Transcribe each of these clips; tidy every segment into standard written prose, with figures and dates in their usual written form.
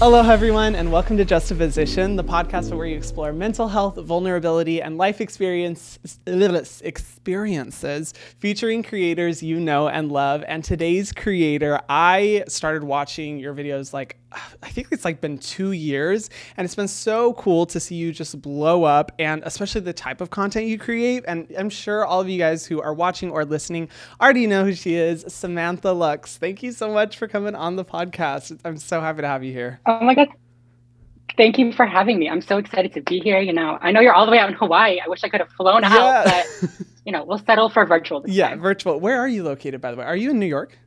Hello, everyone, and welcome to Justaposition, the podcast where we explore mental health, vulnerability, and life experiences featuring creators you know and love. And today's creator, I started watching your videos I think it's been 2 years, and it's been so cool to see you just blow up, and especially the type of content you create. And I'm sure all of you guys who are watching or listening already know who she is, Samantha Lux. Thank you so much for coming on the podcast. I'm so happy to have you here. Oh my God. Thank you for having me. I'm so excited to be here. I know you're all the way out in Hawaii. I wish I could have flown out, but we'll settle for virtual this time. Virtual. Where are you located, by the way? Are you in New York?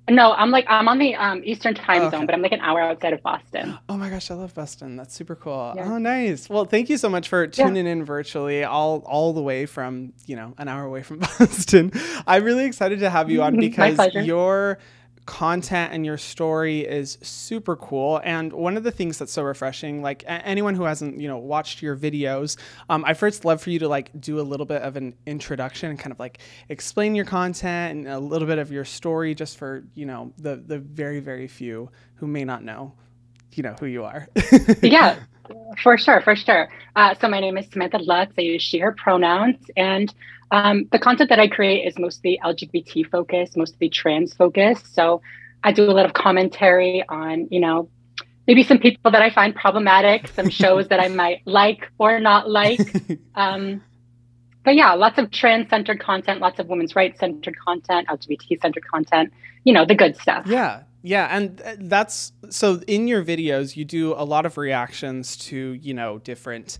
No, I'm on the Eastern time zone, but I'm an hour outside of Boston. Oh my gosh, I love Boston. That's super cool. Yeah. Oh, nice. Well, thank you so much for tuning in virtually, all the way from, an hour away from Boston. I'm really excited to have you on because your content and your story is super cool. And one of the things that's so refreshing, anyone who hasn't, watched your videos, I first love for you to do a little bit of an introduction and kind of explain your content and a little bit of your story just for, the very, very few who may not know, who you are. Yeah, for sure. So my name is Samantha Lux. I use she, her pronouns. And the content that I create is mostly LGBT focused, mostly trans focused. So I do a lot of commentary on, maybe some people that I find problematic, some shows that I might like or not like. But yeah, lots of trans-centered content, lots of women's rights-centered content, LGBT-centered content, the good stuff. Yeah. Yeah. And that's, so in your videos, you do a lot of reactions to, different,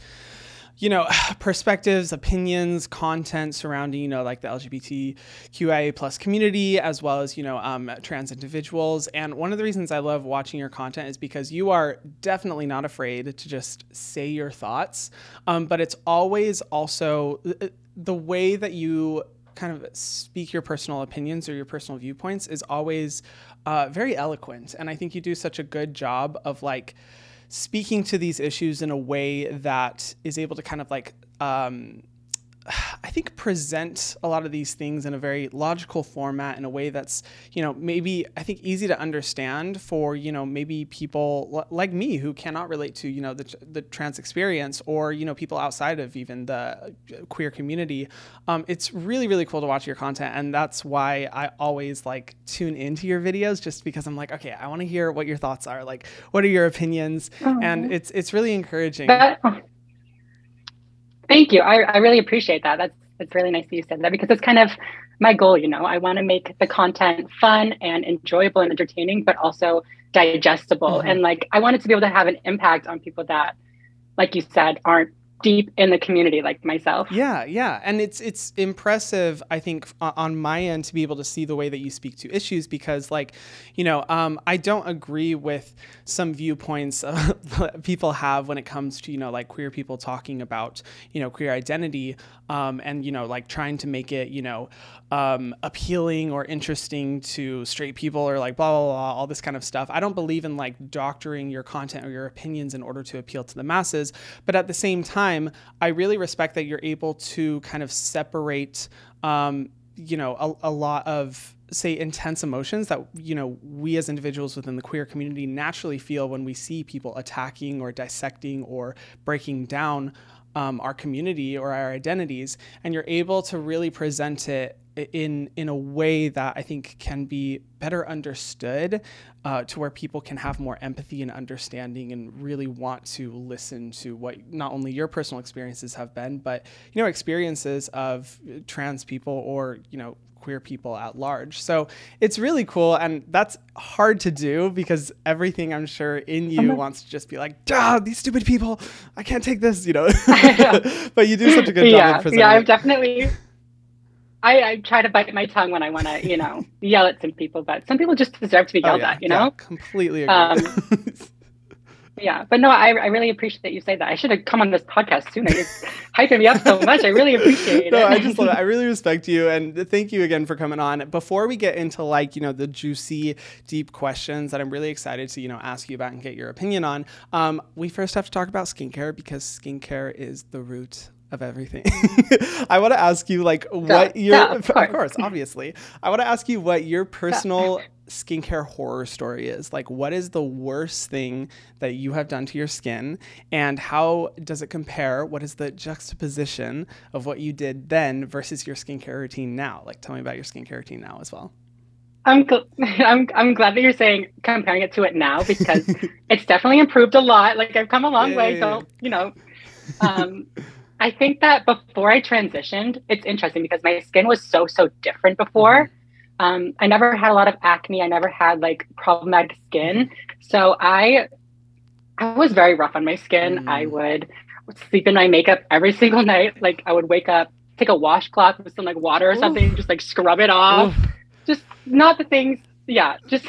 perspectives, opinions, content surrounding, the LGBTQIA plus community, as well as, trans individuals. And one of the reasons I love watching your content is because you are definitely not afraid to just say your thoughts. But it's always also the way that you kind of speak your personal opinions or your personal viewpoints is always very eloquent. And I think you do such a good job of speaking to these issues in a way that is able to kind of I think present a lot of these things in a very logical format in a way that's, maybe I think easy to understand for, maybe people like me who cannot relate to, the trans experience or, people outside of even the queer community. It's really, really cool to watch your content. And that's why I always tune into your videos, just because I'm okay, I want to hear what your thoughts are. What are your opinions? And it's really encouraging. Thank you. I really appreciate that. It's really nice that you said that, because it's kind of my goal. I want to make the content fun and enjoyable and entertaining, but also digestible. Mm-hmm. And I want it to be able to have an impact on people that, like you said, aren't deep in the community like myself. Yeah. And it's impressive, I think, on my end to be able to see the way that you speak to issues, because I don't agree with some viewpoints people have when it comes to, queer people talking about, queer identity, and, trying to make it, appealing or interesting to straight people or blah, blah, blah, all this kind of stuff. I don't believe in doctoring your content or your opinions in order to appeal to the masses. But at the same time, I really respect that you're able to kind of separate, a lot of, say, intense emotions that, we as individuals within the queer community naturally feel when we see people attacking or dissecting or breaking down our community or our identities. And you're able to really present it in a way that I think can be better understood, to where people can have more empathy and understanding and really want to listen to what not only your personal experiences have been, but, experiences of trans people or, queer people at large. So it's really cool. And that's hard to do because everything I'm sure in you wants to just be these stupid people, I can't take this, but you do such a good job of presenting. Yeah, I've definitely, I try to bite my tongue when I want to, yell at some people, but some people just deserve to be yelled at, Yeah, completely agree. Yeah, but no, I really appreciate that you say that. I should have come on this podcast sooner. You're hyping me up so much. I really appreciate it. No, I just love it. I really respect you, and thank you again for coming on. Before we get into the juicy, deep questions that I'm really excited to ask you about and get your opinion on, we first have to talk about skincare, because skincare is the root of everything. I want to ask you of course, obviously. I want to ask you what your personal skincare horror story is. Like, what is the worst thing that you have done to your skin, and how does it compare? What is the juxtaposition of what you did then versus your skincare routine now? Like, tell me about your skincare routine now as well. I'm glad that you're saying comparing it to it now, because it's definitely improved a lot. Like, I've come a long way. Don't, I think that before I transitioned, it's interesting because my skin was so different before. I never had a lot of acne. I never had like problematic skin. So I was very rough on my skin. I would sleep in my makeup every single night. Like, I would wake up, take a washcloth with some like water or something, just like scrub it off. Just not the things, just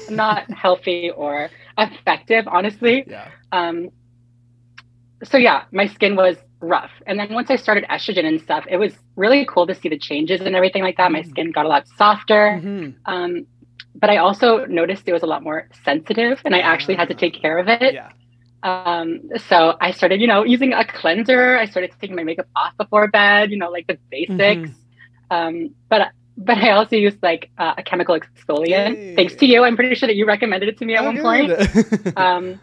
not healthy or effective, honestly. So my skin was rough. And then once I started estrogen and stuff, it was really cool to see the changes and everything like that. My skin got a lot softer. But I also noticed it was a lot more sensitive, and I actually had to take care of it. So I started, using a cleanser. I started taking my makeup off before bed, like the basics. But I also used like a chemical exfoliant. Thanks to you. I'm pretty sure that you recommended it to me at one point. And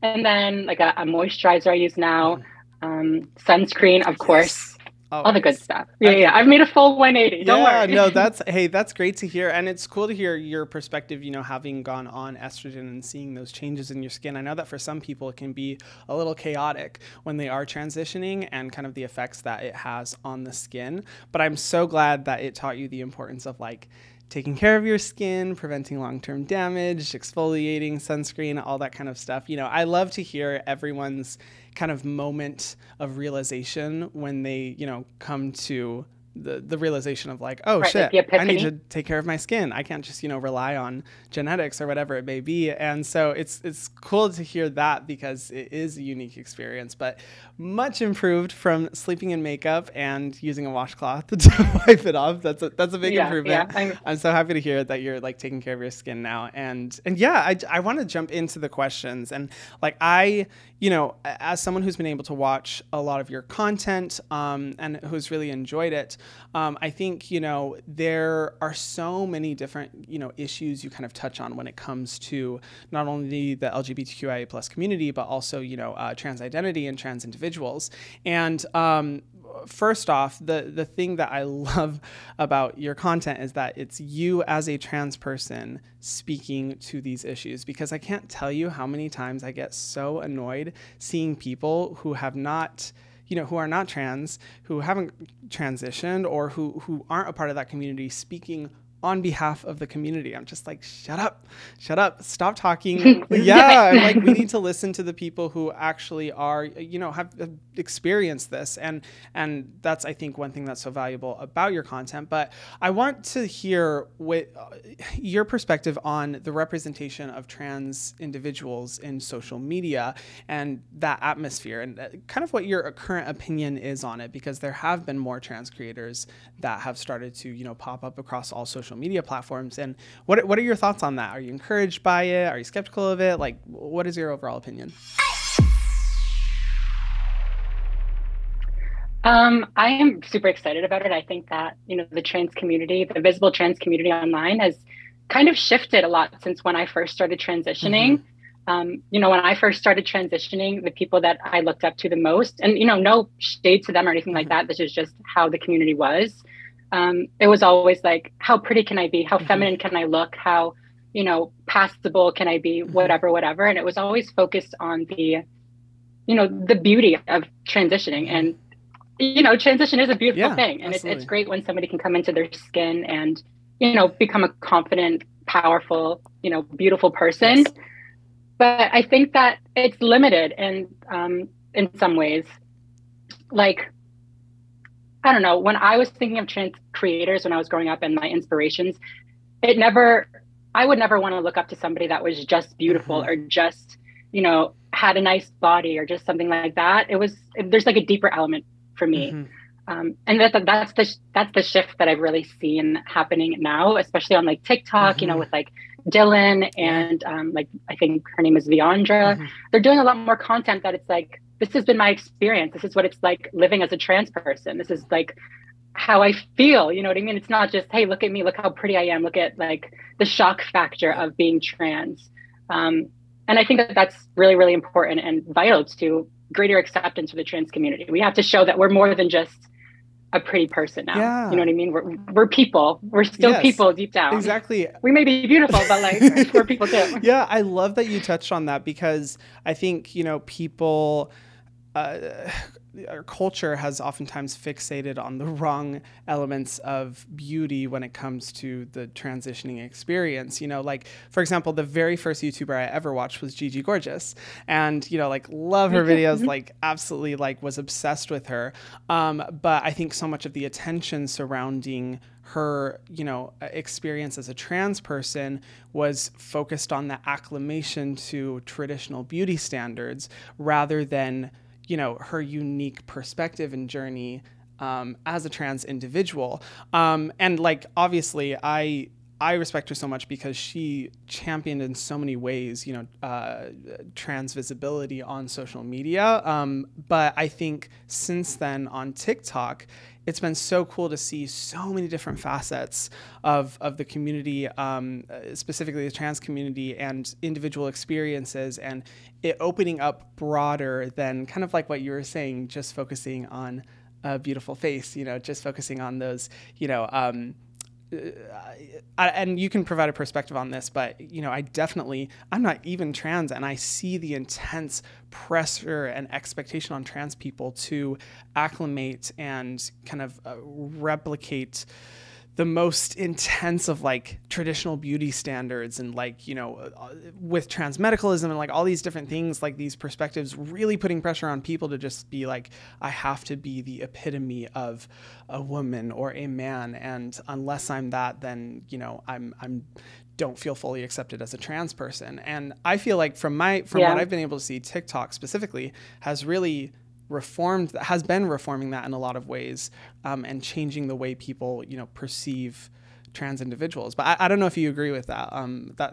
then like a moisturizer I use now, sunscreen, of course. All the good stuff. I've made a full 180. Don't worry. No, that's great to hear. And it's cool to hear your perspective, having gone on estrogen and seeing those changes in your skin. I know that for some people it can be a little chaotic when they are transitioning and kind of the effects that it has on the skin. But I'm so glad that it taught you the importance of like taking care of your skin, preventing long-term damage, exfoliating, sunscreen, all that kind of stuff. I love to hear everyone's kind of moment of realization when they, come to the realization of like, oh shit, I need to take care of my skin. I can't just, rely on genetics or whatever it may be. And so it's cool to hear that, because it is a unique experience, but much improved from sleeping in makeup and using a washcloth to wipe it off. That's a big improvement. I'm so happy to hear that you're like taking care of your skin now. And I want to jump into the questions. And like, as someone who's been able to watch a lot of your content, and who's really enjoyed it, I think, there are so many different, issues you kind of touch on when it comes to not only the LGBTQIA plus community, but also, trans identity and trans individuals. And first off, the thing that I love about your content is that it's you as a trans person speaking to these issues, because I can't tell you how many times I get so annoyed seeing people who have not, who are not trans, who haven't transitioned, or who aren't a part of that community speaking on behalf of the community. I'm just like, shut up, stop talking. I'm like, we need to listen to the people who actually are, have experienced this. And that's, I think, one thing that's so valuable about your content. But I want to hear what your perspective on the representation of trans individuals in social media and that atmosphere, and kind of what your current opinion is on it, because there have been more trans creators that have started to, pop up across all social media platforms. And what are your thoughts on that? Are you encouraged by it? Are you skeptical of it? Like, what is your overall opinion? I am super excited about it. I think that, the trans community, the visible trans community online has kind of shifted a lot since when I first started transitioning. When I first started transitioning, the people that I looked up to the most, and, no shade to them or anything like that, this is just how the community was. It was always like, how pretty can I be? How feminine can I look? How, passable can I be? Whatever. And it was always focused on the, the beauty of transitioning. And, transition is a beautiful thing. And it's great when somebody can come into their skin and, become a confident, powerful, beautiful person. Yes. But I think that it's limited in some ways. Like, I don't know, when I was thinking of trans creators when I was growing up and my inspirations, I would never want to look up to somebody that was just beautiful or just, had a nice body or just something like that. There's like a deeper element for me. And that's the shift that I've really seen happening now, especially on like TikTok, with like Dylan and like, I think her name is Viandra. They're doing a lot more content that it's like, this has been my experience. This is what it's like living as a trans person. This is like, how I feel. You know what I mean? It's not just, hey, look at me, look how pretty I am, look at like the shock factor Yeah. of being trans. And I think that that's really, really important and vital to greater acceptance for the trans community. We have to show that we're more than just a pretty person now. You know Yeah. what I mean? We're people. We're still Yes. people deep down. Exactly. We may be beautiful, but like we're people too. Yeah, I love that you touched on that because I think, people, our culture has oftentimes fixated on the wrong elements of beauty when it comes to the transitioning experience. Like, for example, the very first YouTuber I ever watched was Gigi Gorgeous, and like love her videos, like absolutely like was obsessed with her. But I think so much of the attention surrounding her, experience as a trans person was focused on the acclimation to traditional beauty standards rather than her unique perspective and journey as a trans individual. And like, obviously, I respect her so much because she championed in so many ways, trans visibility on social media. But I think since then on TikTok, it's been so cool to see so many different facets of the community, specifically the trans community and individual experiences, and it opening up broader than kind of like what you were saying, just focusing on a beautiful face, just focusing on those, and you can provide a perspective on this, but I'm not even trans, and I see the intense pressure and expectation on trans people to acclimate and kind of replicate the most intense of like traditional beauty standards, and like, with trans medicalism and like all these different things, like these perspectives really putting pressure on people to just be like, I have to be the epitome of a woman or a man. And unless I'm that, then, I'm don't feel fully accepted as a trans person. And I feel like from what I've been able to see, TikTok specifically has been reforming that in a lot of ways, and changing the way people, perceive trans individuals. But I don't know if you agree with that.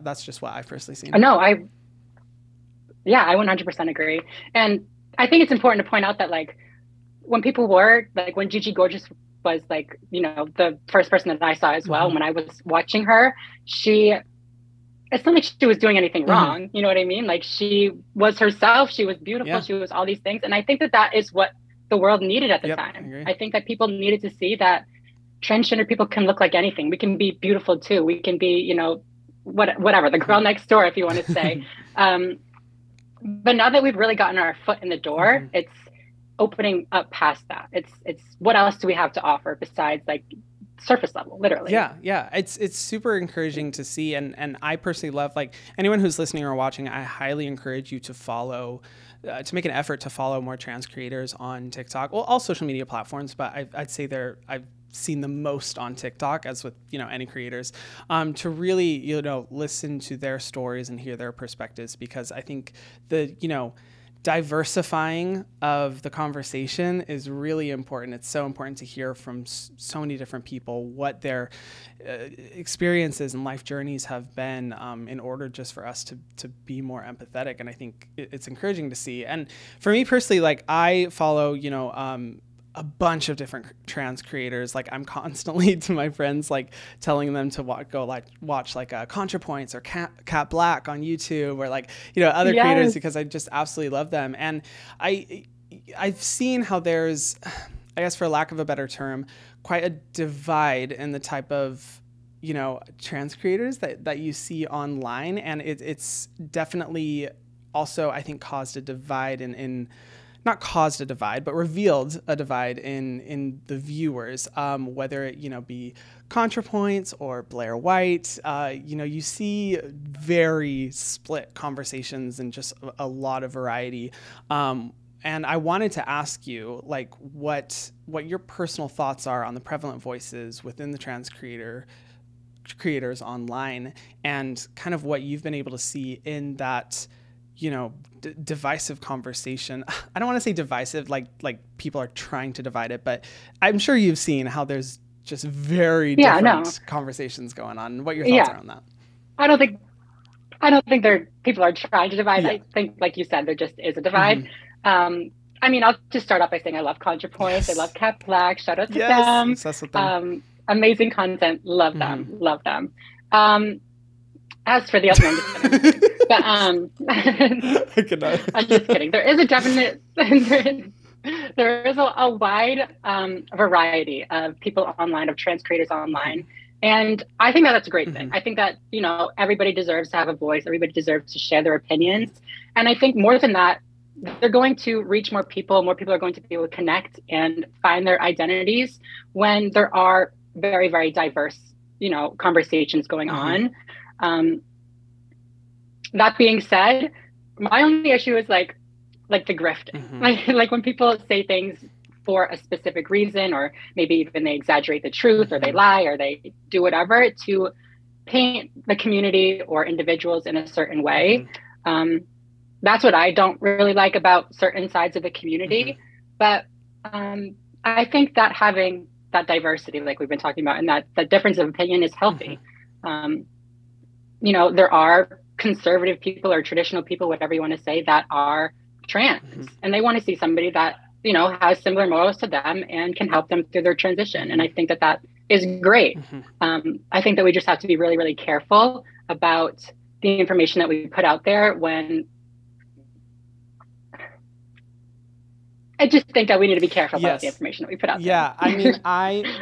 That's just what I've personally seen. No, I 100% agree. And I think it's important to point out that like when Gigi Gorgeous was like, the first person that I saw as well, when I was watching her, it's not like she was doing anything wrong. You know what I mean? Like she was herself, she was beautiful, she was all these things. And I think that is what the world needed at the time. I think that people needed to see that transgender people can look like anything. We can be beautiful too. We can be, whatever, the girl next door, if you want to say. But now that we've really gotten our foot in the door, it's opening up past that. It's what else do we have to offer besides like surface level, literally. Yeah. It's super encouraging to see. And I personally love, like, anyone who's listening or watching, I highly encourage you to follow, to make an effort to follow more trans creators on TikTok. Well, all social media platforms, but I'd say I've seen the most on TikTok, as with, any creators, to really, listen to their stories and hear their perspectives, because I think diversifying of the conversation is really important. It's so important to hear from so many different people what their experiences and life journeys have been, in order just for us to be more empathetic. And I think it's encouraging to see. And for me personally, like, I follow, a bunch of different trans creators. Like, I'm constantly to my friends, like, telling them to watch ContraPoints or Cat Black on YouTube, or like, other creators, because I just absolutely love them. And I've seen how there's, I guess for lack of a better term, quite a divide in the type of, trans creators that you see online. And it's definitely also, I think, caused a divide not caused a divide, but revealed a divide in the viewers, whether it, be ContraPoints or Blair White. You see very split conversations and just a lot of variety. And I wanted to ask you, like, what your personal thoughts are on the prevalent voices within the trans creators online, and kind of what you've been able to see in that, divisive conversation. I don't want to say divisive, like people are trying to divide it, but I'm sure you've seen how there's just very different conversations going on. What your thoughts are on that? I don't think people are trying to divide. I think, like you said, there just is a divide. I mean, I'll just start off by saying I love ContraPoints. I love Cat Black. Shout out to Yes, them. obsessed with them. Amazing content. Love them. Mm-hmm. Love them. As for the other, no, I'm just kidding. But I cannot. I'm just kidding. There is a definite there is a wide variety of people online, of trans creators online. And I think that that's a great thing. I think that, you know, everybody deserves to have a voice. Everybody deserves to share their opinions. And I think more than that, they're going to reach more people. More people are going to be able to connect and find their identities when there are very, very diverse, you know, conversations going on. That being said, my only issue is like the grifting, like when people say things for a specific reason, or maybe even they exaggerate the truth, or they lie, or they do whatever to paint the community or individuals in a certain way. That's what I don't really like about certain sides of the community. But I think that having that diversity, like we've been talking about, and that difference of opinion is healthy. You know, there are conservative people or traditional people, whatever you want to say, that are trans, and they want to see somebody that, you know, has similar morals to them and can help them through their transition. And I think that that is great. I think that we just have to be really, really careful about the information that we put out there. When I just think that we need to be careful about the information that we put out there. Yeah, I mean,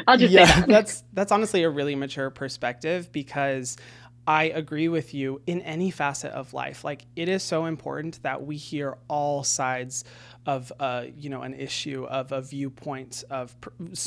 I'll just say that. That's honestly a really mature perspective, because I agree with you in any facet of life. Like, it is so important that we hear all sides of, you know, an issue, of a viewpoint, of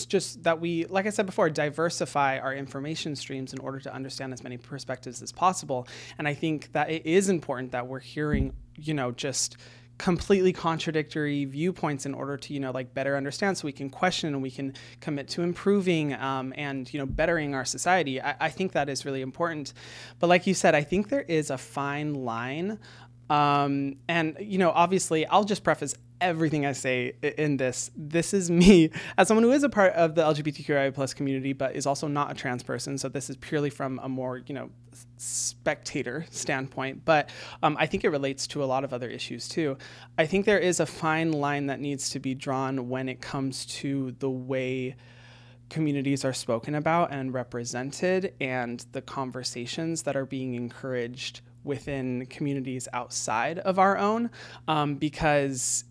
just that we, like I said before, diversify our information streams in order to understand as many perspectives as possible. And I think that it is important that we're hearing, you know, just completely contradictory viewpoints in order to, you know, like better understand, so we can question and we can commit to improving and, you know, bettering our society. I think that is really important. But like you said, I think there is a fine line. And, you know, obviously I'll just preface everything I say in this. This is me as someone who is a part of the LGBTQIA plus community, but is also not a trans person. So this is purely from a more, you know, spectator standpoint. But I think it relates to a lot of other issues too. I think there is a fine line that needs to be drawn when it comes to the way communities are spoken about and represented, and the conversations that are being encouraged within communities outside of our own, because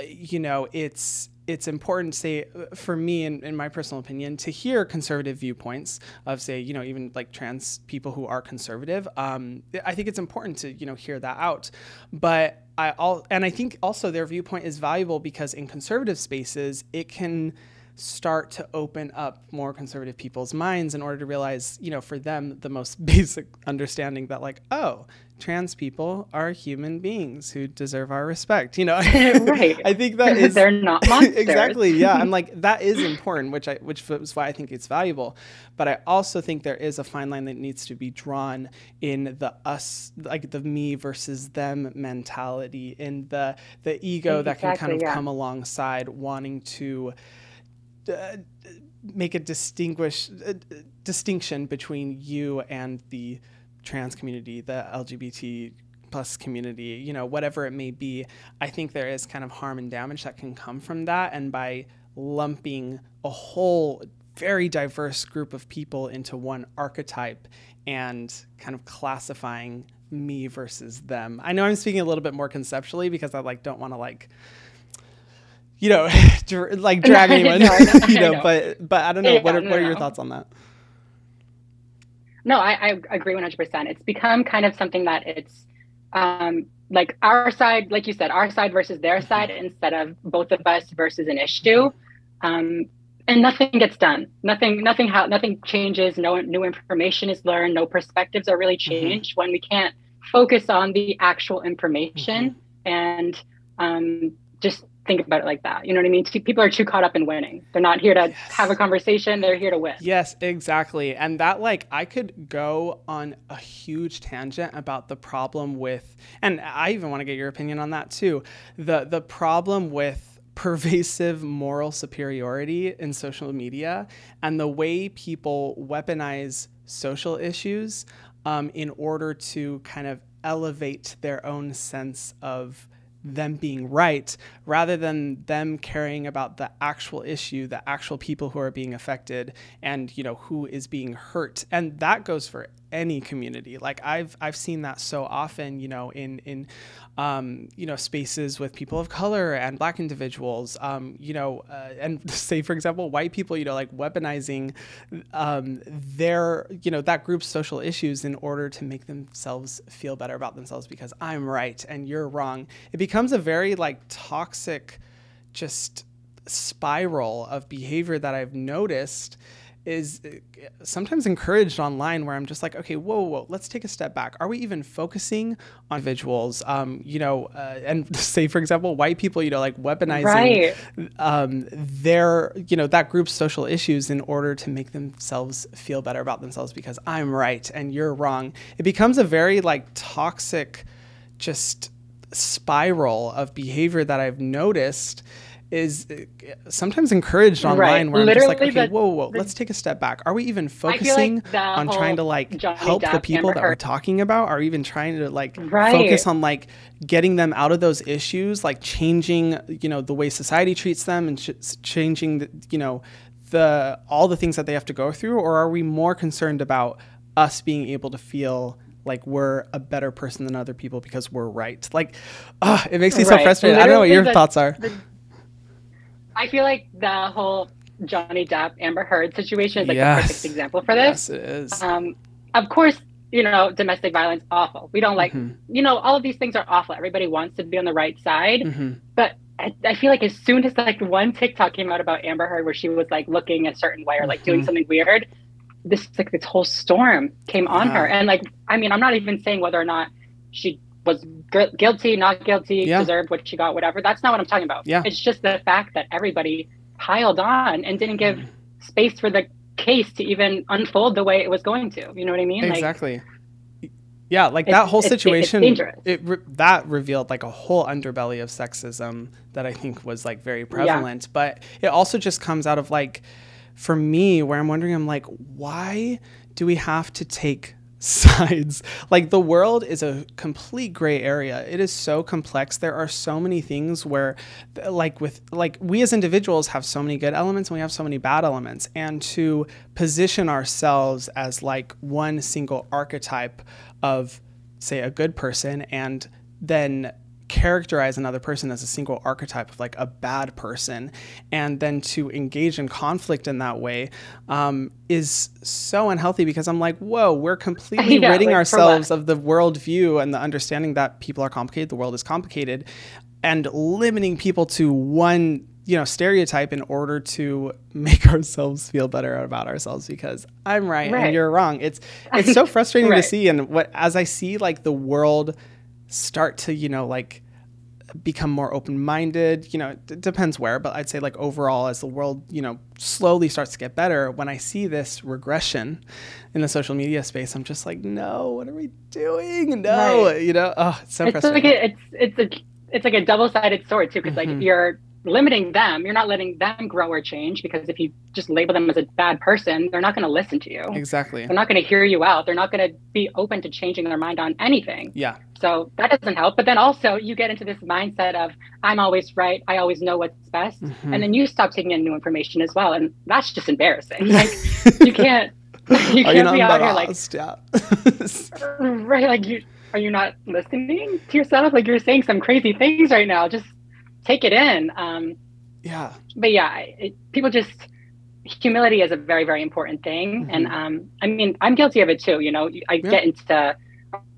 you know, it's important, say, for me, in my personal opinion, to hear conservative viewpoints of, say, you know, even like trans people who are conservative. I think it's important to, you know, hear that out. But I think also their viewpoint is valuable because in conservative spaces, it can start to open up more conservative people's minds in order to realize, you know, for them, the most basic understanding that, like, oh, trans people are human beings who deserve our respect, you know. Right. I think that is, they're not monsters. Exactly. Yeah. I'm like, that is important, which is why I think it's valuable. But I also think there is a fine line that needs to be drawn in the us, like the me versus them mentality, in the ego that can kind of come alongside wanting to make a distinction between you and the trans community, the LGBT plus community, you know, whatever it may be. I think there is kind of harm and damage that can come from that. And by lumping a whole very diverse group of people into one archetype and kind of classifying me versus them. I know I'm speaking a little bit more conceptually because I don't want to you know, like drag anyone, you know, but I don't know. Yeah, what are your thoughts on that? No, I agree 100%. It's become kind of something that it's like our side, like you said, our side versus their side, instead of both of us versus an issue. And nothing gets done. Nothing changes. No new information is learned. No perspectives are really changed when we can't focus on the actual information and just think about it like that. You know what I mean? People are too caught up in winning. They're not here to have a conversation. They're here to win. Yes, exactly. And that, I could go on a huge tangent about the problem with, and I even want to get your opinion on that too, the problem with pervasive moral superiority in social media and the way people weaponize social issues in order to kind of elevate their own sense of them being right rather than them caring about the actual issue, the actual people who are being affected and, you know, who is being hurt. And that goes for any community. Like I've seen that so often, you know, in you know, spaces with people of color and Black individuals, you know, and say, for example, white people, you know, like weaponizing their, you know, that group's social issues in order to make themselves feel better about themselves because I'm right and you're wrong. It becomes a very like toxic, just spiral of behavior that I've noticed is sometimes encouraged online where I'm just like, okay, whoa, let's take a step back. Are we even focusing on individuals, you know, and say, for example, white people, you know, like weaponizing their, you know, that group's social issues in order to make themselves feel better about themselves because I'm right and you're wrong. It becomes a very like toxic, just spiral of behavior that I've noticed is sometimes encouraged online where I'm just like, okay, whoa, let's take a step back. Are we even focusing on trying to like help the people that we're talking about? Are we even trying to like focus on like getting them out of those issues, like changing, you know, the way society treats them and changing, the, you know, all the things that they have to go through? Or are we more concerned about us being able to feel like we're a better person than other people because we're right? Like, it makes me so frustrated. I don't know what your thoughts are. I feel like the whole Johnny Depp, Amber Heard situation is like the perfect example for this. Yes, it is. Of course, you know, domestic violence, awful. We don't like, you know, all of these things are awful. Everybody wants to be on the right side. But I feel like as soon as like one TikTok came out about Amber Heard where she was like looking a certain way or like doing something weird, this whole storm came on her. And like, I mean, I'm not even saying whether or not she was guilty, not guilty, deserved what she got, whatever. That's not what I'm talking about. It's just the fact that everybody piled on and didn't give space for the case to even unfold the way it was going to. You know what I mean? Exactly. Like, yeah, like that whole situation, that revealed like a whole underbelly of sexism that I think was like very prevalent. But it also just comes out of like, for me, where I'm wondering, I'm like, why do we have to take sides? Like the world is a complete gray area. It is so complex. There are so many things where we as individuals have so many good elements and we have so many bad elements, and to position ourselves as like one single archetype of, say, a good person and then characterize another person as a single archetype of like a bad person, and then to engage in conflict in that way is so unhealthy, because I'm like, whoa, we're completely ridding ourselves of the worldview and the understanding that people are complicated, the world is complicated, and limiting people to one, you know, stereotype in order to make ourselves feel better about ourselves because I'm right and you're wrong. It's so frustrating to see. And as I see like the world start to, you know, like become more open-minded, you know, it depends where, but I'd say like overall as the world, you know, slowly starts to get better, when I see this regression in the social media space, I'm just like, no, what are we doing? No, you know, it's so frustrating. It's like a double-sided sword too, because like you're limiting them, you're not letting them grow or change, because if you just label them as a bad person, they're not going to listen to you. Exactly. They're not going to hear you out. They're not going to be open to changing their mind on anything. Yeah. So that doesn't help. But then also you get into this mindset of I'm always right, I always know what's best. And then you stop taking in new information as well. And that's just embarrassing. Like you can't be out here like, right, like are you not listening to yourself? Like you're saying some crazy things right now. Just take it in. But yeah, people just, humility is a very, very important thing. And I mean, I'm guilty of it too. You know,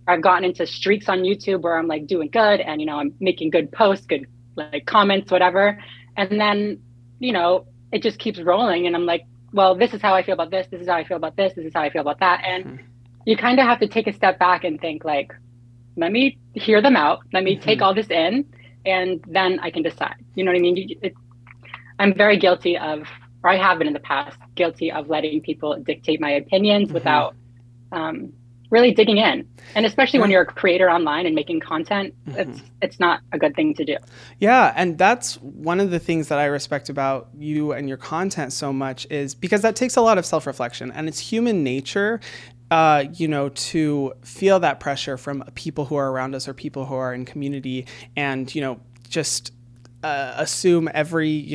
I've gotten into streaks on YouTube where I'm like doing good and, you know, I'm making good posts, good like comments, whatever. And then, you know, it just keeps rolling. And I'm like, well, this is how I feel about this. This is how I feel about this. This is how I feel about that. And you kind of have to take a step back and think like, let me hear them out. Let me take all this in. And then I can decide. You know what I mean? I'm very guilty of, or I have been in the past, guilty of letting people dictate my opinions without really digging in. And especially when you're a creator online and making content, it's not a good thing to do. Yeah, and that's one of the things that I respect about you and your content so much, is because that takes a lot of self-reflection, and it's human nature to feel that pressure from people who are around us or people who are in community, and, just assume every,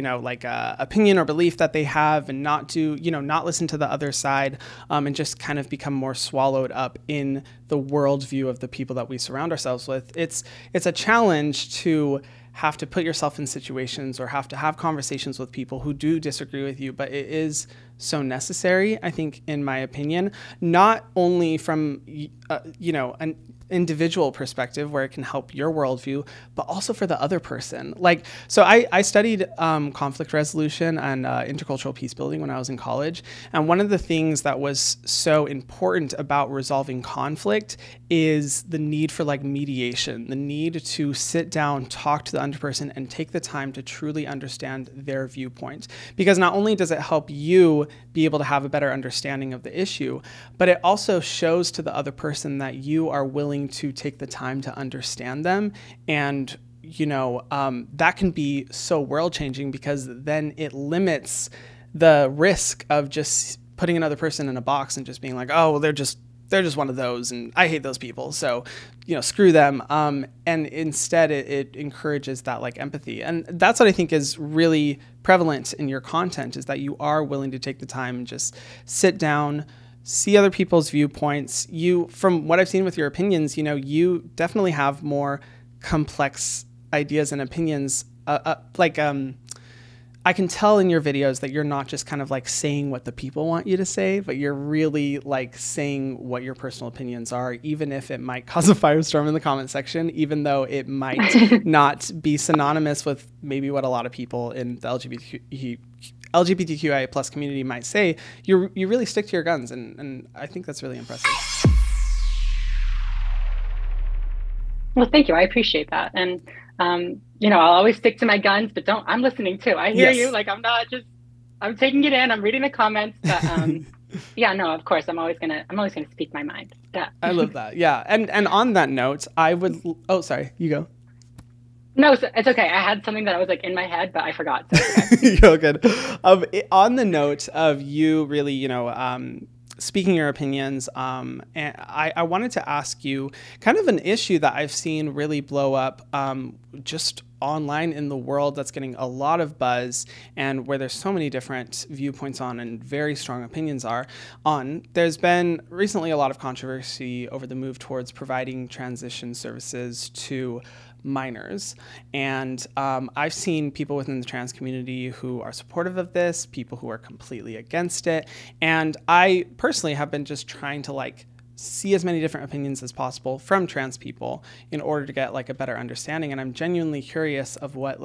opinion or belief that they have, and not listen to the other side, and just kind of become more swallowed up in the worldview of the people that we surround ourselves with. It's a challenge to have to put yourself in situations or have to have conversations with people who do disagree with you, but it is so necessary, I think, in my opinion, not only from, an individual perspective where it can help your worldview, but also for the other person. So I studied conflict resolution and intercultural peace building when I was in college. And one of the things that was so important about resolving conflict is the need for mediation, the need to sit down, talk to the other person, and take the time to truly understand their viewpoint. Because not only does it help you be able to have a better understanding of the issue, but it also shows to the other person that you are willing to take the time to understand them. And that can be so world changing, because then it limits the risk of just putting another person in a box and just being like, oh, well, they're just one of those, and I hate those people, so screw them. And instead it encourages that empathy. And that's what I think is really prevalent in your content, is that you are willing to take the time and just sit down, see other people's viewpoints. You, from what I've seen with your opinions, you definitely have more complex ideas and opinions. I can tell in your videos that you're not just kind of saying what the people want you to say, but you're really saying what your personal opinions are, even if it might cause a firestorm in the comment section, even though it might not be synonymous with maybe what a lot of people in the LGBTQIA plus community might say. You really stick to your guns, and I think that's really impressive. Well, thank you. I appreciate that. And, I'll always stick to my guns, but I'm listening too. I hear you. I'm taking it in. I'm reading the comments, but, of course, I'm always going to speak my mind. Yeah. I love that. Yeah. And on that note, sorry, you go. No, it's okay. I had something that I was in my head, but I forgot. So it's okay. You're good. On the note of you really, speaking your opinions, and I wanted to ask you kind of an issue that I've seen really blow up just online in the world, that's getting a lot of buzz, and where there's so many different viewpoints on and very strong opinions are on. There's been recently a lot of controversy over the move towards providing transition services to minors. And I've seen people within the trans community who are supportive of this, people who are completely against it. And I personally have been just trying to see as many different opinions as possible from trans people in order to get a better understanding. And I'm genuinely curious of what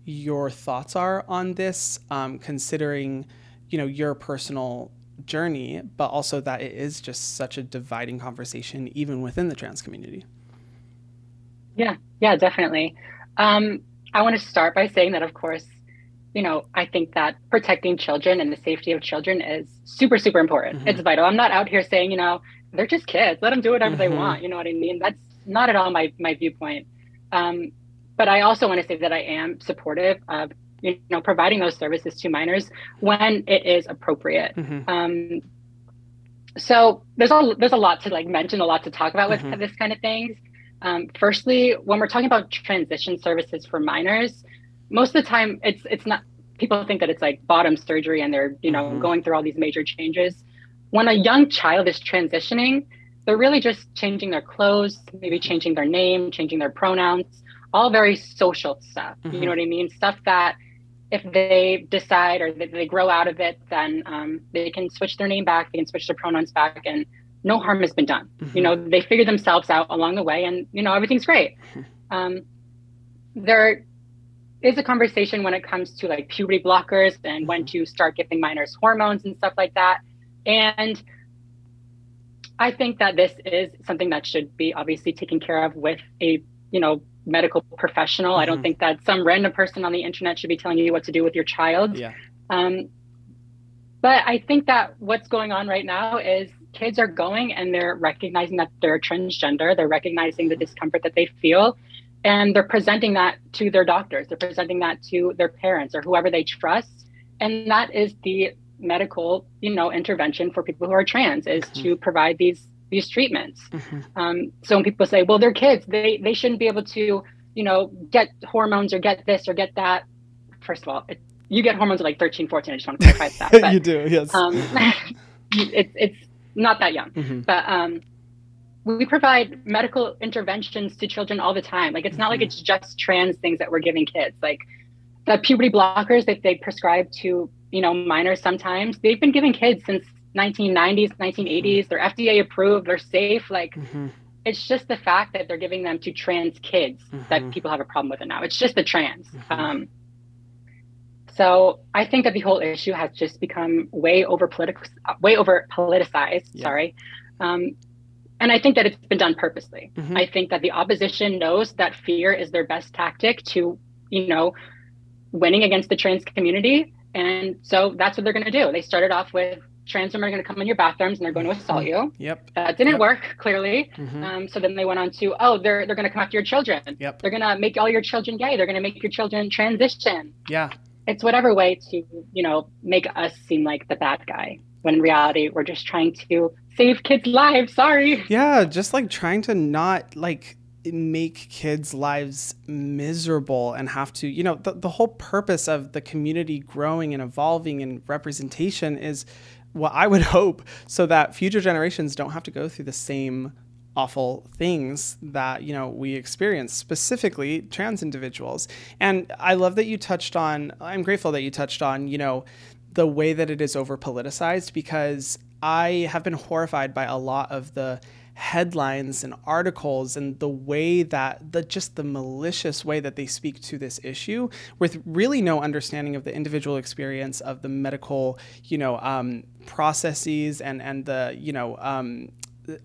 your thoughts are on this, considering, your personal journey, but also that it is just such a dividing conversation even within the trans community. Yeah, definitely. I want to start by saying that, of course, I think that protecting children and the safety of children is super, super important. Mm-hmm. It's vital. I'm not out here saying, they're just kids, let them do whatever they want. You know what I mean? That's not at all my viewpoint. But I also want to say that I am supportive of, providing those services to minors when it is appropriate. Mm-hmm. So there's a lot to mention, a lot to talk about with this kind of things. Firstly, when we're talking about transition services for minors, most of the time it's not, people think that it's bottom surgery and they're, going through all these major changes. When a young child is transitioning, they're really just changing their clothes, maybe changing their name, changing their pronouns, all very social stuff. You know what I mean? Stuff that if they decide or they grow out of it, then they can switch their name back, they can switch their pronouns back, and no harm has been done. They figure themselves out along the way, and everything's great. There is a conversation when it comes to puberty blockers and when to start giving minors hormones and stuff like that. And I think that this is something that should be obviously taken care of with a medical professional. I don't think that some random person on the internet should be telling you what to do with your child. But I think that what's going on right now is kids are going and they're recognizing that they're transgender. They're recognizing the discomfort that they feel, and they're presenting that to their doctors. They're presenting that to their parents or whoever they trust. And that is the medical, intervention for people who are trans, is to provide these treatments. So when people say, well, they're kids, they shouldn't be able to, get hormones or get this or get that. First of all, you get hormones at like 13, 14. I just want to clarify that. But, you do, yes. It's not that young. But we provide medical interventions to children all the time. Like, it's not like it's just trans things that we're giving kids. Like, the puberty blockers that they prescribe to, minors sometimes, they've been giving kids since 1990s, 1980s. They're FDA approved, they're safe. Like, it's just the fact that they're giving them to trans kids that people have a problem with it now. It's just the trans. So I think that the whole issue has just become way over politicized. Yeah. Sorry. And I think that it's been done purposely. I think that the opposition knows that fear is their best tactic to, winning against the trans community. And so that's what they're going to do. They started off with trans women are going to come in your bathrooms and they're going to assault you. Yep. That didn't work, clearly. So then they went on to, they're going to come after your children. Yep. They're going to make all your children gay. They're going to make your children transition. Yeah. It's whatever way to, make us seem like the bad guy, when in reality, we're just trying to save kids' lives. Sorry. Yeah, just like trying to not make kids' lives miserable and have to, the whole purpose of the community growing and evolving and representation is what I would hope, so that future generations don't have to go through the same awful things that, we experience, specifically trans individuals. And I love that you touched on, I'm grateful that you touched on, the way that it is over politicized, because I have been horrified by a lot of the headlines and articles and the way that the malicious way that they speak to this issue, with really no understanding of the individual experience of the medical, processes and the,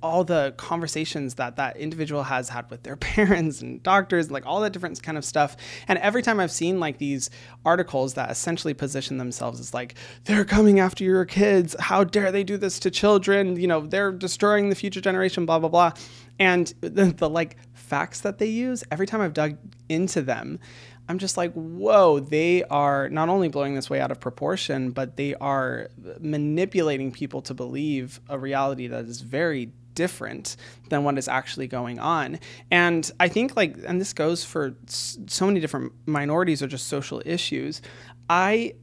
all the conversations that individual has had with their parents and doctors, like all that different kind of stuff. And every time I've seen like these articles that essentially position themselves as like, they're coming after your kids, how dare they do this to children, they're destroying the future generation, blah, blah, blah. And the like facts that they use, every time I've dug into them, I'm just like, whoa, they are not only blowing this way out of proportion, but they are manipulating people to believe a reality that is very different than what is actually going on. And I think and this goes for so many different minorities or just social issues. I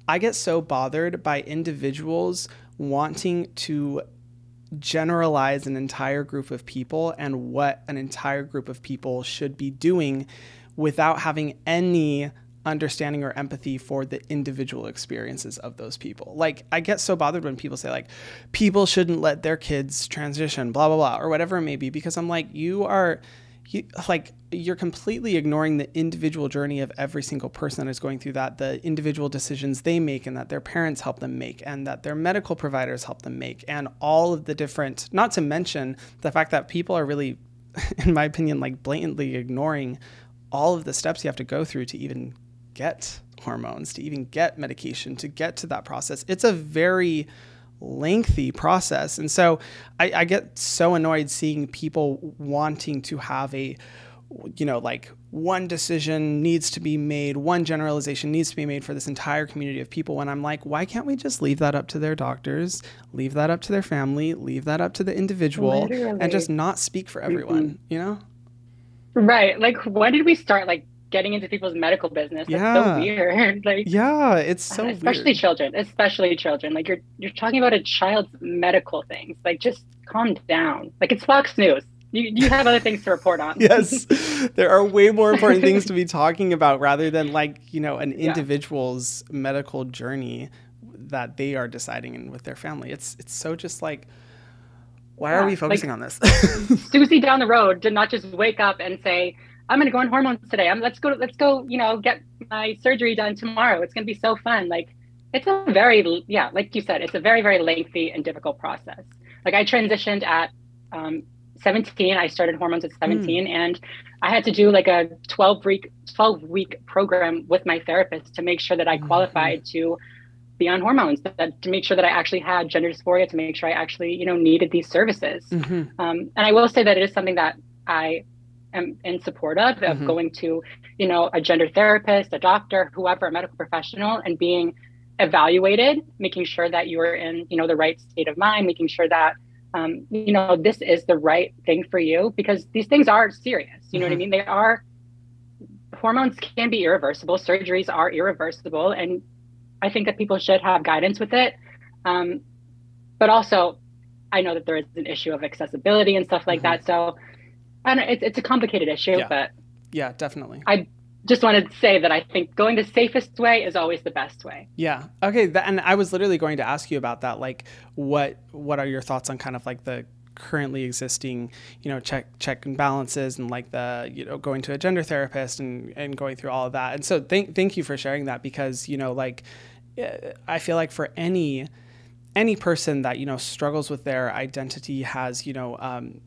get so bothered by individuals wanting to generalize an entire group of people and what an entire group of people should be doing without having any understanding or empathy for the individual experiences of those people. Like, I get so bothered when people say like, people shouldn't let their kids transition, blah, blah, blah, or whatever it may be, because I'm like, you're completely ignoring the individual journey of every single person that is going through that, the individual decisions they make and that their parents help them make and that their medical providers help them make, and all of the different, not to mention the fact that people are really, in my opinion, like blatantly ignoring all of the steps you have to go through to even get hormones, to even get medication, to get to that process. It's a very lengthy process. And so I get so annoyed seeing people wanting to have a, like one decision needs to be made, one generalization needs to be made for this entire community of people, when I'm like, why can't we just leave that up to their doctors, leave that up to their family, leave that up to the individual, literally, and just not speak for everyone, Right. Like, when did we start getting into people's medical business? That's so weird. It's so especially weird. Especially children. Like, you're talking about a child's medical things. Like, just calm down. Like, it's Fox News. You have other things to report on. Yes. There are way more important things to be talking about rather than an individual's medical journey that they are deciding with their family. It's so just like, why are we focusing on this? Susie down the road did not just wake up and say, I'm going to go on hormones today. Let's go, get my surgery done tomorrow. It's going to be so fun. Like, it's a very, like you said, it's a very, very lengthy and difficult process. Like, I transitioned at 17. I started hormones at 17 and I had to do like a 12-week program with my therapist to make sure that I qualified to be on hormones, to make sure that I actually had gender dysphoria, to make sure I actually, needed these services. And I will say that it is something that I am in support of going to, a gender therapist, a doctor, whoever, a medical professional, and being evaluated, making sure that you're in, you know, the right state of mind, making sure that, you know, this is the right thing for you, because these things are serious. You know what I mean? They are, hormones can be irreversible. Surgeries are irreversible. And I think that people should have guidance with it. But also, I know that there is an issue of accessibility and stuff like that. So I don't know, it's a complicated issue, but yeah, definitely. I just wanted to say that I think going the safest way is always the best way. Yeah. Okay. And I was literally going to ask you about that. Like, what are your thoughts on kind of like the currently existing, you know, check and balances, and like the, you know, going to a gender therapist and going through all of that. And so thank you for sharing that, because, you know, like, I feel like for any person that, you know, struggles with their identity, has, you know,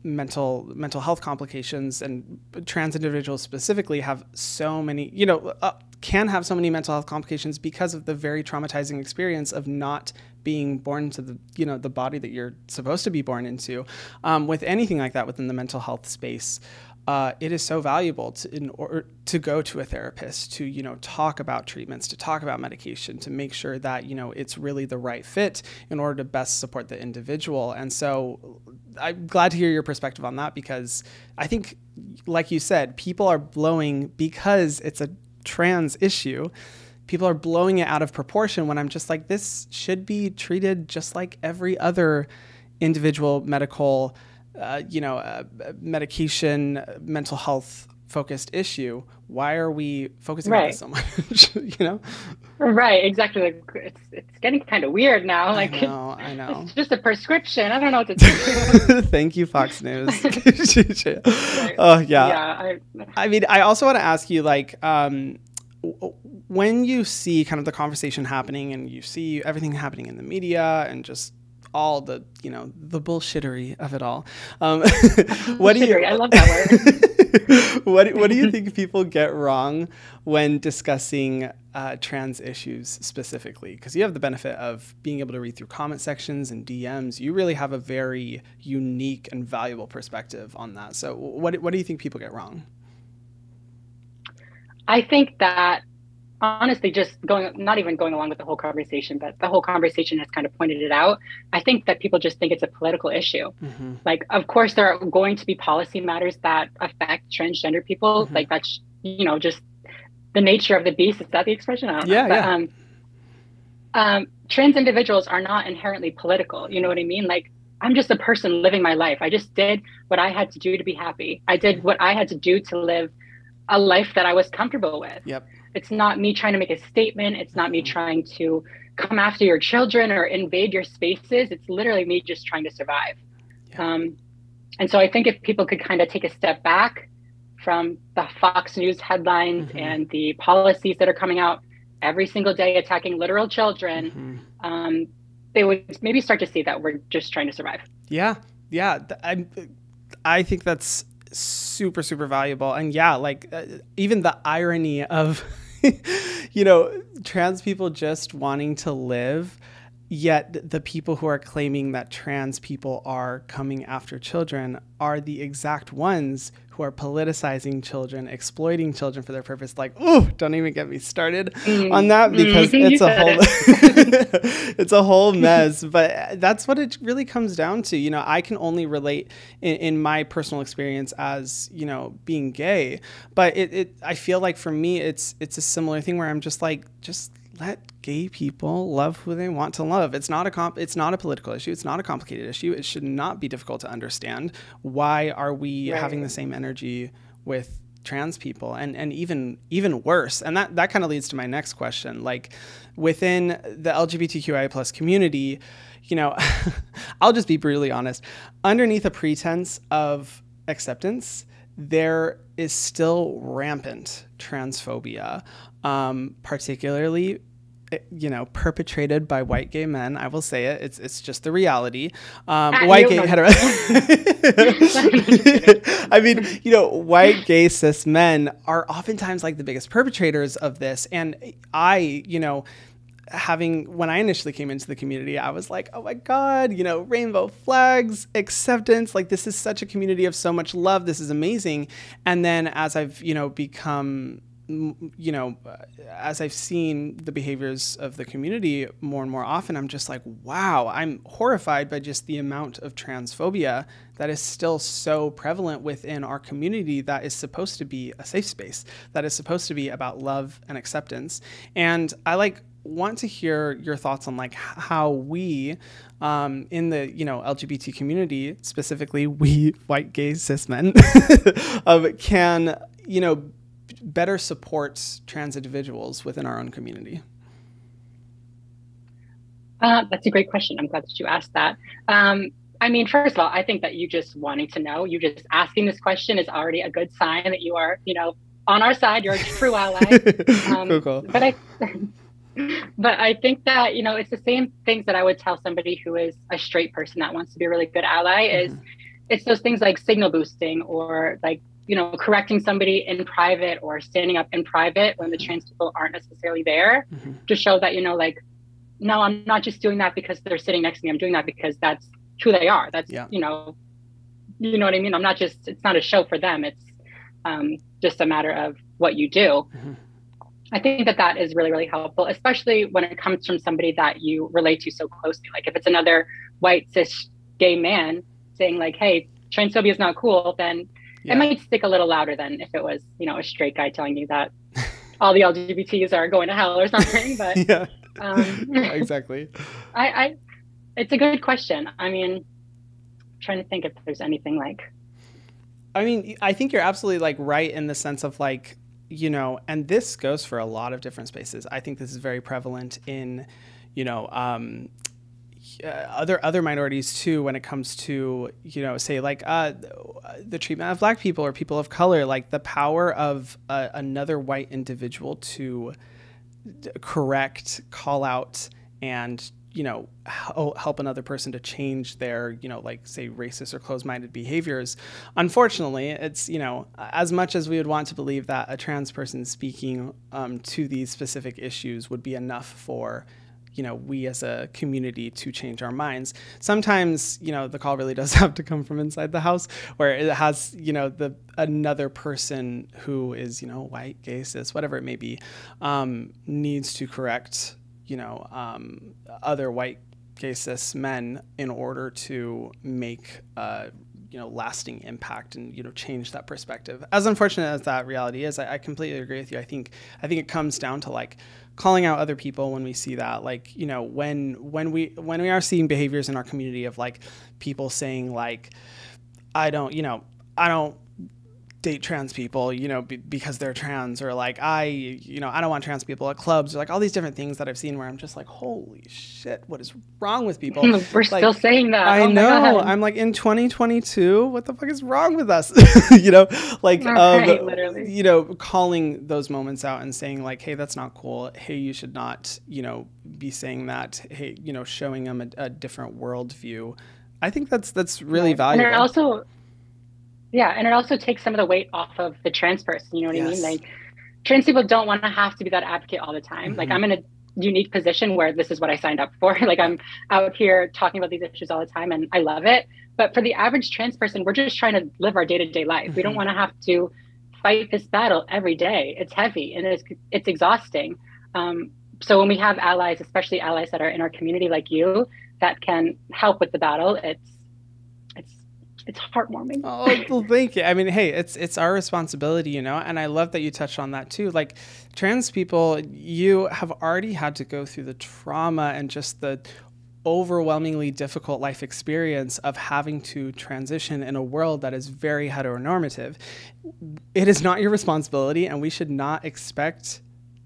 mental health complications, and trans individuals specifically have so many, you know, can have so many mental health complications because of the very traumatizing experience of not being born into the, you know, the body that you're supposed to be born into. With anything like that within the mental health space, it is so valuable in order to go to a therapist, to, you know, talk about treatments, to talk about medication, to make sure that, you know, it's really the right fit in order to best support the individual. And so I'm glad to hear your perspective on that, because I think, like you said, people are blowing, because it's a trans issue, people are blowing it out of proportion, when I'm just like, this should be treated just like every other individual medical medication, mental health focused issue. Why are we focusing on this so much? You know? Right, exactly. Like, it's getting kind of weird now. Like, I know. It's just a prescription. I don't know what to do. Thank you, Fox News. Oh yeah. I mean, I also want to ask you, like, when you see kind of the conversation happening, and you see everything happening in the media, and just all the, you know, the bullshittery of it all. What do you? I love that word. What do you think people get wrong when discussing trans issues specifically? Because you have the benefit of being able to read through comment sections and DMs. You really have a very unique and valuable perspective on that. So, what do you think people get wrong? I think that, honestly, just not even going along with the whole conversation, but the whole conversation has kind of pointed it out. I think that people just think it's a political issue. Like, of course, there are going to be policy matters that affect transgender people. Like, that's, you know, just the nature of the beast. Is that the expression? I don't know. But, trans individuals are not inherently political. You know what I mean? Like, I'm just a person living my life. I just did what I had to do to be happy. I did what I had to do to live a life that I was comfortable with. Yep. It's not me trying to make a statement. It's not me trying to come after your children or invade your spaces. It's literally me just trying to survive. Yeah. And so I think if people could kind of take a step back from the Fox News headlines and the policies that are coming out every single day attacking literal children, they would maybe start to see that we're just trying to survive. Yeah. Yeah. I think that's super, super valuable. And yeah, like even the irony of, you know, trans people just wanting to live, yet the people who are claiming that trans people are coming after children are the exact ones who are politicizing children, exploiting children for their purpose. Like, oh, don't even get me started on that, because it's a whole it's a whole mess. But that's what it really comes down to. You know, I can only relate in my personal experience as, you know, being gay. But I feel like for me, it's a similar thing where I'm just like, just let gay people love who they want to love. It's not a political issue. It's not a complicated issue. It should not be difficult to understand. Why are we having the same energy with trans people, and even worse? And that kind of leads to my next question. Like, within the LGBTQIA plus community, you know, I'll just be brutally honest. Underneath a pretense of acceptance, there is still rampant transphobia, particularly, you know, perpetrated by white gay men. I will say it. It's just the reality. White gay hetero. I mean, you know, white gay cis men are oftentimes like the biggest perpetrators of this. And I, you know, when I initially came into the community, I was like, oh my God, you know, rainbow flags, acceptance, like this is such a community of so much love. This is amazing. And then as I've, you know, become you know, as I've seen the behaviors of the community more and more often, I'm just like, wow, I'm horrified by just the amount of transphobia that is still so prevalent within our community that is supposed to be a safe space, that is supposed to be about love and acceptance. And I want to hear your thoughts on how we in the LGBT community, specifically we white gay cis men, can better support trans individuals within our own community. That's a great question. I'm glad that you asked that. I mean, first of all, I think that you just wanting to know, you just asking this question is already a good sign that you are, on our side. You're a true ally. Cool. But I think that, it's the same things that I would tell somebody who is a straight person that wants to be a really good ally is it's those things like signal boosting or correcting somebody in private or standing up in private when the trans people aren't necessarily there to show that, no, I'm not just doing that because they're sitting next to me. I'm doing that because that's who they are. That's, you know what I mean? It's not a show for them. It's just a matter of what you do. I think that is really, really helpful, especially when it comes from somebody that you relate to so closely. Like if it's another white cis gay man saying like, hey, transphobia is not cool, then it might stick a little louder than if it was, a straight guy telling you that all the LGBTs are going to hell or something. But exactly. It's a good question. I mean, I'm trying to think if there's anything like. I mean, I think you're absolutely right in the sense of and this goes for a lot of different spaces. I think this is very prevalent in, other minorities too, when it comes to, say the treatment of Black people or people of color, the power of another white individual to correct, call out, and help another person to change their, say racist or closed-minded behaviors. Unfortunately, it's, as much as we would want to believe that a trans person speaking to these specific issues would be enough for, we as a community to change our minds. Sometimes, the call really does have to come from inside the house where it has, another person who is, white, gay, cis, whatever it may be, needs to correct other white gay cis men in order to make lasting impact and change that perspective. As unfortunate as that reality is, I completely agree with you. I think it comes down to calling out other people when we see that, when we are seeing behaviors in our community of people saying I don't date trans people, because they're trans, or I don't want trans people at clubs, or all these different things that I've seen where I'm just holy shit, what is wrong with people? We're still saying that. I know. I'm in 2022, what the fuck is wrong with us? Right, literally. Calling those moments out and saying hey, that's not cool. Hey, you should not, be saying that. Hey, showing them a different worldview. I think that's really valuable. And it also takes some of the weight off of the trans person. You know what I mean? Trans people don't want to have to be that advocate all the time. I'm in a unique position where this is what I signed up for. I'm out here talking about these issues all the time and I love it. But for the average trans person, we're just trying to live our day-to-day life. We don't want to have to fight this battle every day. It's heavy and it's exhausting. So when we have allies, especially allies that are in our community like you, that can help with the battle, it's heartwarming. Oh, well, thank you. I mean, hey, it's our responsibility, and I love that you touched on that too. Trans people, you have already had to go through the trauma and just the overwhelmingly difficult life experience of having to transition in a world that is very heteronormative. It is not your responsibility, and we should not expect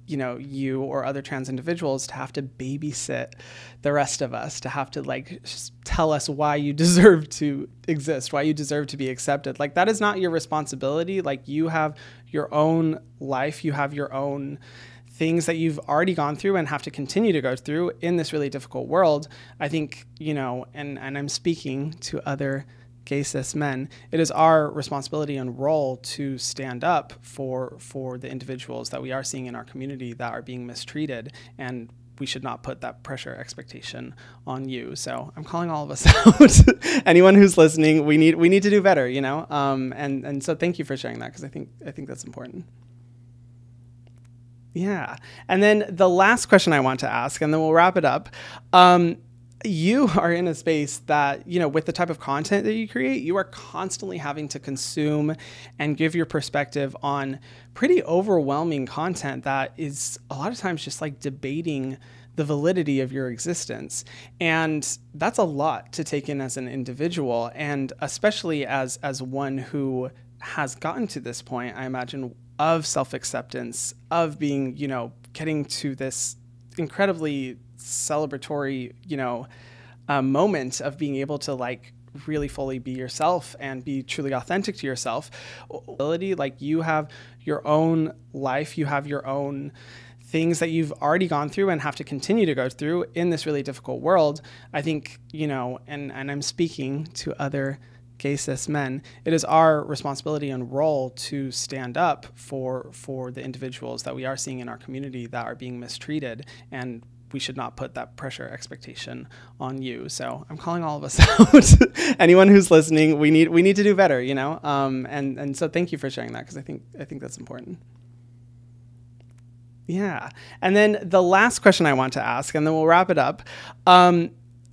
you or other trans individuals to have to babysit the rest of us, to have to just tell us why you deserve to exist, why you deserve to be accepted. That is not your responsibility. You have your own life, you have your own things that you've already gone through and have to continue to go through in this really difficult world. I think, and I'm speaking to other gay cis men, it is our responsibility and role to stand up for the individuals that we are seeing in our community that are being mistreated, and we should not put that pressure expectation on you. So I'm calling all of us out. Anyone who's listening, we need to do better, and so thank you for sharing that, because I think that's important. Yeah. And then the last question I want to ask, and then we'll wrap it up. You are in a space that, with the type of content that you create, you are constantly having to consume and give your perspective on pretty overwhelming content that is a lot of times just like debating the validity of your existence. And that's a lot to take in as an individual. And especially as one who has gotten to this point, I imagine, of self-acceptance, of being, getting to this incredibly celebratory, moment of being able to like really fully be yourself and be truly authentic to yourself. Like you have your own life, you have your own things that you've already gone through and have to continue to go through in this really difficult world. I think, and I'm speaking to other gay cis men, it is our responsibility and role to stand up for the individuals that we are seeing in our community that are being mistreated, and we should not put that pressure expectation on you. So I'm calling all of us out. Anyone who's listening, we need to do better, and so thank you for sharing that, because I think that's important. Yeah. And then the last question I want to ask, and then we'll wrap it up.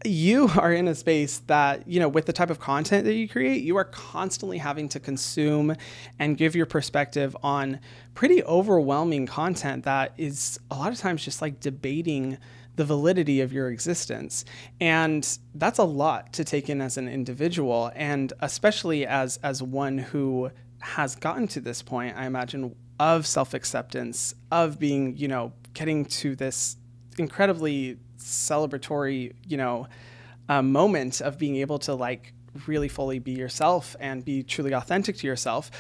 You are in a space that, with the type of content that you create, you are constantly having to consume and give your perspective on pretty overwhelming content that is a lot of times just like debating the validity of your existence. And that's a lot to take in as an individual. And especially as one who has gotten to this point, I imagine, of self-acceptance, of being, getting to this incredibly celebratory, moment of being able to like really fully be yourself and be truly authentic to yourself.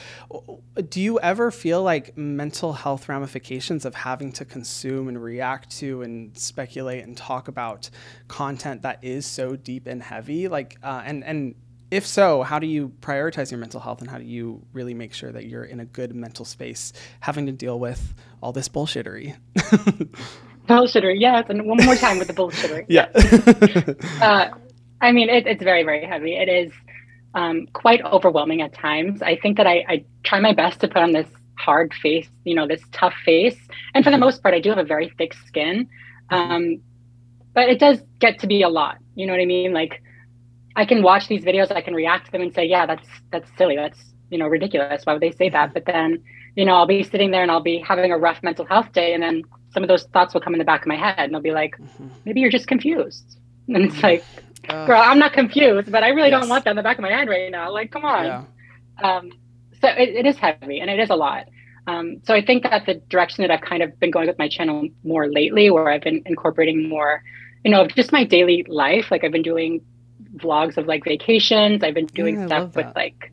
Do you ever feel like mental health ramifications of having to consume and react to and speculate and talk about content that is so deep and heavy? Like, and if so, how do you prioritize your mental health, and how do you really make sure that you're in a good mental space having to deal with all this bullshittery? Bullshittery, yes, and one more time with the bullshittery. Yeah. I mean, it's very, very heavy. It is quite overwhelming at times. I think that I try my best to put on this hard face, this tough face. And for the most part, I do have a very thick skin. But it does get to be a lot. You know what I mean? Like, I can watch these videos, I can react to them and say, yeah, that's silly. That's, ridiculous. Why would they say that? But then, I'll be sitting there and I'll be having a rough mental health day. And then some of those thoughts will come in the back of my head, and I'll be like, maybe you're just confused. And it's like, girl, I'm not confused, but I really don't want that in the back of my head right now. Like, come on. Yeah. So it is heavy, and it is a lot. So I think that the direction that I've kind of been going with my channel more lately, where I've been incorporating more, just my daily life. Like, I've been doing vlogs of like vacations. I've been doing stuff with like,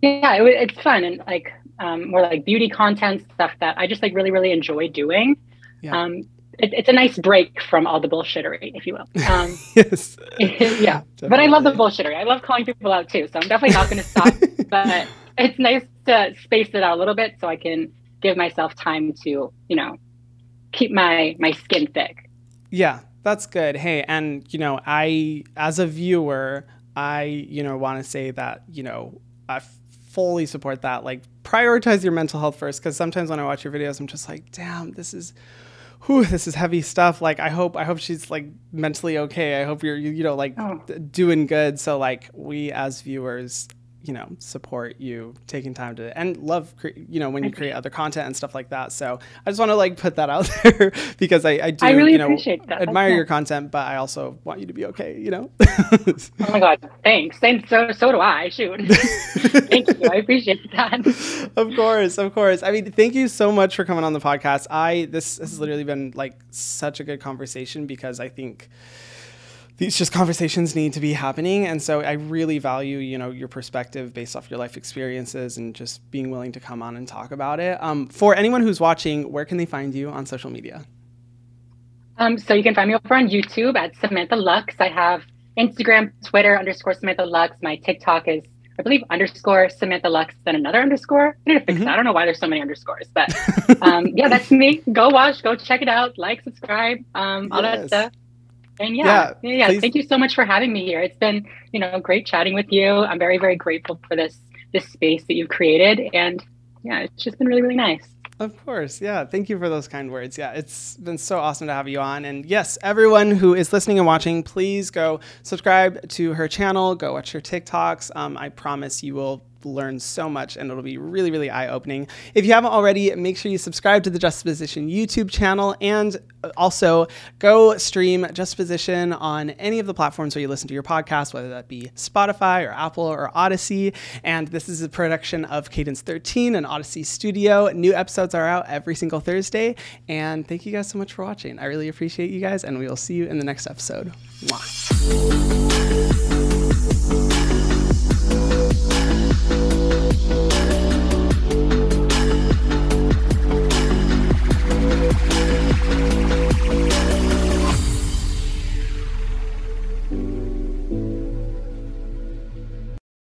it's fun, and like more like beauty content, stuff that I just like really, really enjoy doing. Yeah. It's a nice break from all the bullshittery, if you will. Yes. Yeah. Definitely. But I love the bullshittery. I love calling people out too. So I'm definitely not going to stop. But it's nice to space it out a little bit so I can give myself time to, keep my skin thick. Yeah, that's good. Hey, and, I, as a viewer, I, want to say that, I fully support that. Like, prioritize your mental health first, because sometimes when I watch your videos, I'm just like, damn, this is heavy stuff. Like, I hope she's like mentally okay. I hope you're, doing good. So like, we as viewers, support you taking time to, and love, when you create other content and stuff like that. So I just want to like put that out there, because I do, really appreciate that. Admire your content, but I also want you to be okay, Oh my God. Thanks. And so do I. Shoot. Thank you. I appreciate that. Of course. I mean, thank you so much for coming on the podcast. This has literally been like such a good conversation, because I think these just conversations need to be happening. And so I really value, your perspective based off your life experiences and just being willing to come on and talk about it. For anyone who's watching, where can they find you on social media? So you can find me over on YouTube at Samantha Lux. I have Instagram, Twitter, _Samantha Lux. My TikTok is, I believe, _Samantha Lux, then another underscore. I need to fix that. I don't know why there's so many underscores, but yeah, that's me. Go watch, go check it out, like, subscribe, all that stuff. And yeah. Thank you so much for having me here. It's been, great chatting with you. I'm very, very grateful for this space that you've created. And yeah, it's just been really, really nice. Of course. Yeah. Thank you for those kind words. Yeah. It's been so awesome to have you on. And yes, everyone who is listening and watching, please go subscribe to her channel, go watch her TikToks. I promise you will learn so much and it'll be really, really eye-opening. If you haven't already, make sure you subscribe to the Justaposition YouTube channel and also go stream Justaposition on any of the platforms where you listen to your podcast, whether that be Spotify or Apple or Odyssey. And this is a production of Cadence 13 and Odyssey Studio. New episodes are out every single Thursday. And thank you guys so much for watching. I really appreciate you guys and we will see you in the next episode. Mwah.